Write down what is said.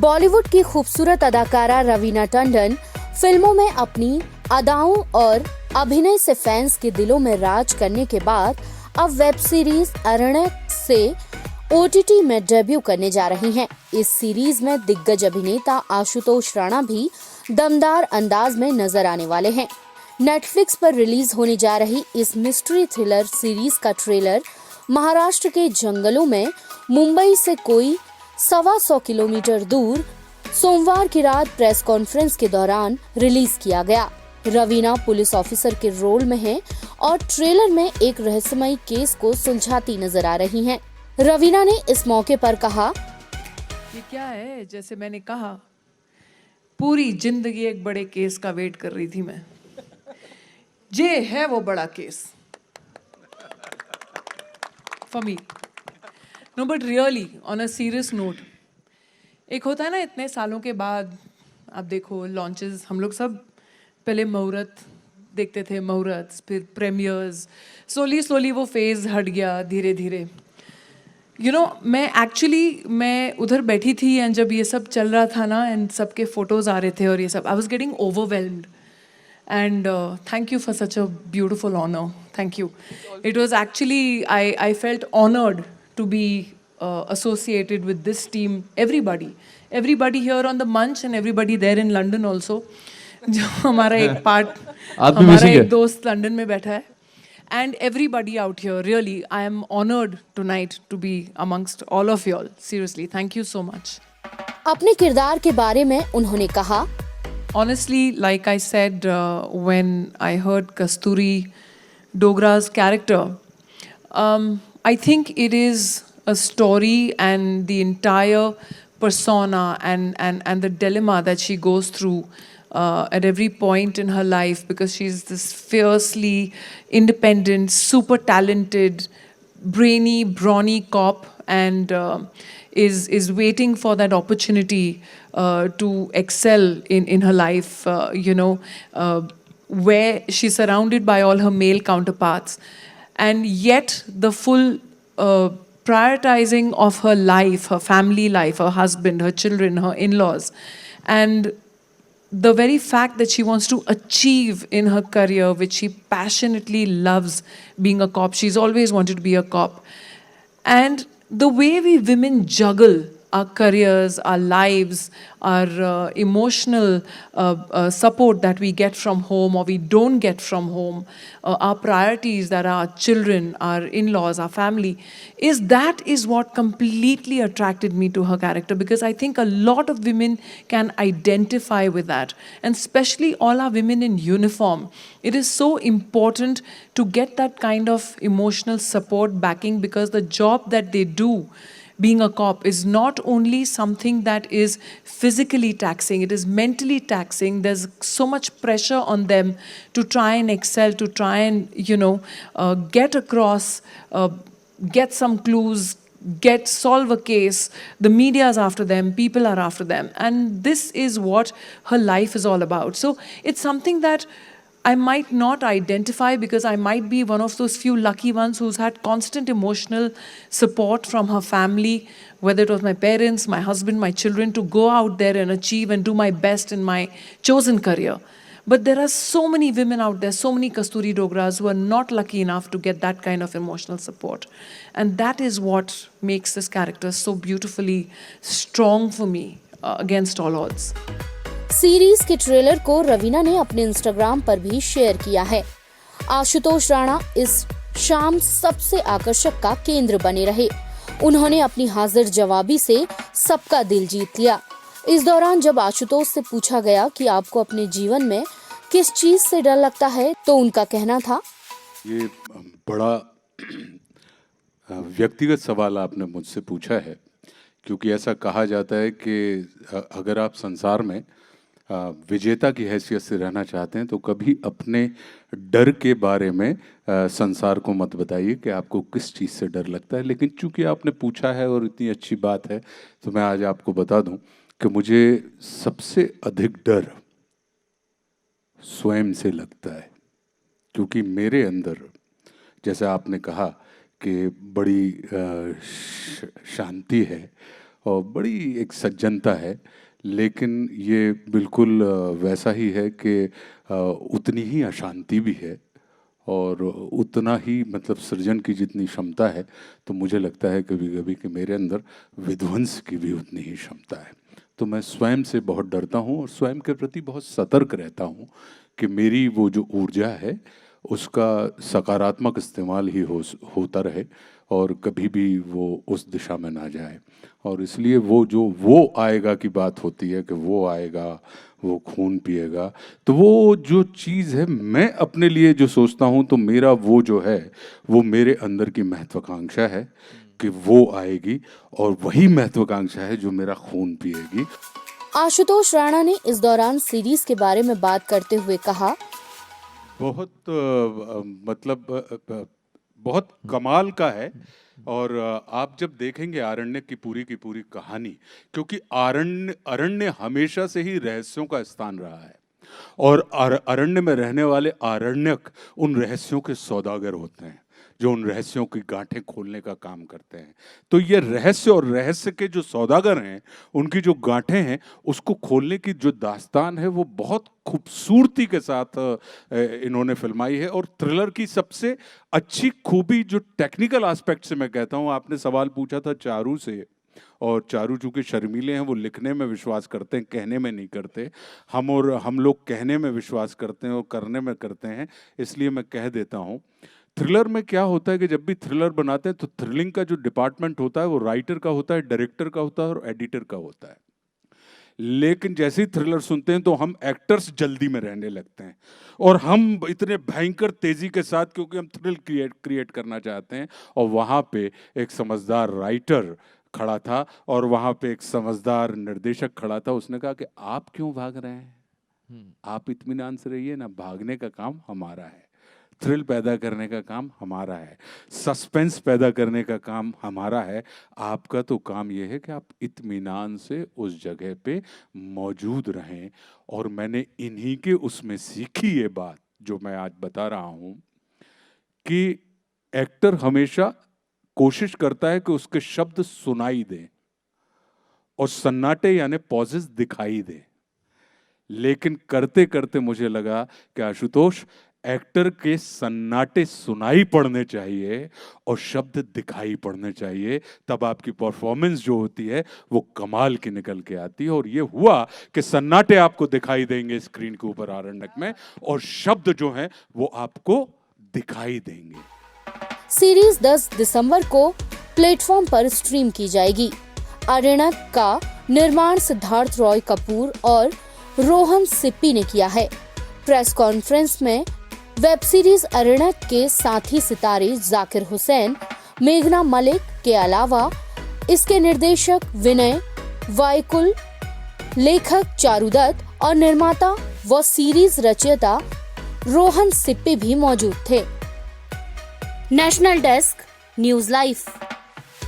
बॉलीवुड की खूबसूरत अदाकारा रवीना टंडन फिल्मों में अपनी अदाओं और अभिनय से फैंस के दिलों में राज करने के बाद अब वेब सीरीज अरण्यक से OTT में डेब्यू करने जा रही हैं। इस सीरीज में दिग्गज अभिनेता आशुतोष राणा भी दमदार अंदाज में नजर आने वाले हैं। नेटफ्लिक्स पर रिलीज होने जा रही इस मिस्ट्री थ्रिलर सीरीज का ट्रेलर महाराष्ट्र के जंगलों में मुंबई से कोई 125 किलोमीटर दूर सोमवार की रात प्रेस कॉन्फ्रेंस के दौरान रिलीज किया गया। रवीना पुलिस ऑफिसर के रोल में हैं और ट्रेलर में एक रहस्यमयी केस को सुलझाती नजर आ रही हैं। रवीना ने इस मौके पर कहा, ये क्या है, जैसे मैंने कहा पूरी जिंदगी एक बड़े केस का वेट कर रही थी मैं। ये है वो बड़ा case for me. No but really on a serious note, एक होता है ना इतने सालों के बाद आप देखो लॉन्चेस, हम लोग सब पहले मुहूर्त देखते थे, मुहूर्त फिर प्रीमियर्स, स्लोली वो फेज हट गया धीरे धीरे। मैं उधर बैठी थी एंड जब ये सब चल रहा था ना एंड सबके फोटोज आ रहे थे और ये सब, I was getting overwhelmed and thank you for such a beautiful honor. Thank you. It was actually, I felt honored to be associated with this team. Everybody here on the Munch and everybody there in London also. जो हमारा एक part, हमारा एक दोस्त London में बैठा है. And everybody out here, really, I am honored tonight to be amongst all of you all. Seriously, thank you so much. अपने किरदार के बारे में उन्होंने कहा, Honestly, like I said, when I heard Kasturi Dogra's character, I think it is a story and the entire persona and the dilemma that she goes through at every point in her life, because she's this fiercely independent, super talented, brainy, brawny cop, and is waiting for that opportunity to excel in her life, where she's surrounded by all her male counterparts, and yet the full prioritizing of her life, her family life, her husband, her children, her in-laws, and the very fact that she wants to achieve in her career, which she passionately loves, being a cop. She's always wanted to be a cop. And the way we women juggle our careers, our lives, our emotional support that we get from home or we don't get from home, our priorities that are our children, our in-laws, our family, is what completely attracted me to her character, because I think a lot of women can identify with that, and especially all our women in uniform. It is so important to get that kind of emotional support backing, because the job that they do, being a cop, is not only something that is physically taxing, it is mentally taxing. There's so much pressure on them to try and excel, to try and, get across, get some clues, solve a case. The media is after them, people are after them. And this is what her life is all about. So it's something that I might not identify, because I might be one of those few lucky ones who's had constant emotional support from her family, whether it was my parents, my husband, my children, to go out there and achieve and do my best in my chosen career. But there are so many women out there, so many Kasturi Dogras, who are not lucky enough to get that kind of emotional support. And that is what makes this character so beautifully strong for me, against all odds. Series के trailer को रवीना ने अपने Instagram पर भी share किया है। आशुतोष राणा इस शाम सबसे आकर्षक का केंद्र बने रहे। उन्होंने अपनी हाजिर जवाबी से सबका दिल जीत लिया। इस दौरान जब आशुतोष से पूछा गया कि आपको अपने जीवन में किस चीज से डर लगता है, तो उनका कहना था, ये बड़ा व्यक्तिगत सवाल आपने मुझसे पूछा है, क्योंकि ऐसा कहा जाता है कि अगर आप संसार में विजेता की हैसियत से रहना चाहते हैं तो कभी अपने डर के बारे में संसार को मत बताइए कि आपको किस चीज़ से डर लगता है। लेकिन चूंकि आपने पूछा है और इतनी अच्छी बात है, तो मैं आज आपको बता दूं कि मुझे सबसे अधिक डर स्वयं से लगता है, क्योंकि मेरे अंदर, जैसे आपने कहा कि बड़ी शांति है और बड़ी एक सज्जनता है, लेकिन ये बिल्कुल वैसा ही है कि उतनी ही अशांति भी है और उतना ही मतलब सृजन की जितनी क्षमता है, तो मुझे लगता है कभी कभी कि मेरे अंदर विध्वंस की भी उतनी ही क्षमता है। तो मैं स्वयं से बहुत डरता हूँ और स्वयं के प्रति बहुत सतर्क रहता हूँ कि मेरी वो जो ऊर्जा है उसका सकारात्मक इस्तेमाल ही होता रहे और कभी भी वो उस दिशा में ना जाए। और इसलिए वो आएगा की बात होती है कि वो आएगा, वो खून पिएगा, तो वो जो चीज़ है मैं अपने लिए जो सोचता हूँ, तो मेरा वो जो है वो मेरे अंदर की महत्वाकांक्षा है कि वो आएगी और वही महत्वाकांक्षा है जो मेरा खून पिएगी। आशुतोष राणा ने इस दौरान सीरीज के बारे में बात करते हुए कहा, बहुत कमाल का है। और आप जब देखेंगे आरण्यक की पूरी कहानी, क्योंकि अरण्य हमेशा से ही रहस्यों का स्थान रहा है और अरण्य में रहने वाले आरण्यक उन रहस्यों के सौदागर होते हैं जो उन रहस्यों की गांठें खोलने का काम करते हैं। तो ये रहस्य और रहस्य के जो सौदागर हैं, उनकी जो गांठें हैं, उसको खोलने की जो दास्तान है वो बहुत खूबसूरती के साथ इन्होंने फिल्माई है। और थ्रिलर की सबसे अच्छी खूबी जो टेक्निकल एस्पेक्ट से मैं कहता हूँ, आपने सवाल पूछा था चारू से, और चारू चूँकि शर्मीले हैं, वो लिखने में विश्वास करते हैं, कहने में नहीं करते। हम लोग कहने में विश्वास करते हैं और करने में करते हैं, इसलिए मैं कह देता हूँ। थ्रिलर में क्या होता है कि जब भी थ्रिलर बनाते हैं तो थ्रिलिंग का जो डिपार्टमेंट होता है वो राइटर का होता है, डायरेक्टर का होता है और एडिटर का होता है। लेकिन जैसे ही थ्रिलर सुनते हैं तो हम एक्टर्स जल्दी में रहने लगते हैं और हम इतने भयंकर तेजी के साथ, क्योंकि हम थ्रिल क्रिएट करना चाहते हैं। और वहाँ पे एक समझदार राइटर खड़ा था और वहाँ पे एक समझदार निर्देशक खड़ा था। उसने कहा कि आप क्यों भाग रहे हैं, आप इत्मीनान से रहिए ना, भागने का काम हमारा है, थ्रिल पैदा करने का काम हमारा है, सस्पेंस पैदा करने का काम हमारा है। आपका तो काम यह है कि आप इत्मीनान से उस जगह पे मौजूद रहें। और मैंने इन्हीं के उसमें सीखी ये बात जो मैं आज बता रहा हूं कि एक्टर हमेशा कोशिश करता है कि उसके शब्द सुनाई दें और सन्नाटे यानी पॉजेस दिखाई दें। लेकिन करते करते मुझे लगा कि आशुतोष, एक्टर के सन्नाटे सुनाई पड़ने चाहिए और शब्द दिखाई पड़ने चाहिए, तब आपकी परफॉर्मेंस जो होती है वो कमाल की निकल के आती है। और ये हुआ कि सन्नाटे आपको दिखाई देंगे स्क्रीन के ऊपर आरण्यक में, और शब्द जो हैं वो आपको दिखाई देंगे। सीरीज 10 दिसंबर को प्लेटफॉर्म पर स्ट्रीम की जाएगी। आरण्यक का निर्माण सिद्धार्थ रॉय कपूर और रोहन सिप्पी ने किया है। प्रेस कॉन्फ्रेंस में वेब सीरीज आरण्यक के साथी सितारे जाकिर हुसैन, मेघना मलिक के अलावा इसके निर्देशक विनय वायकुल, लेखक चारू दत्त और निर्माता व सीरीज रचयिता रोहन सिप्पी भी मौजूद थे। National desk, news live.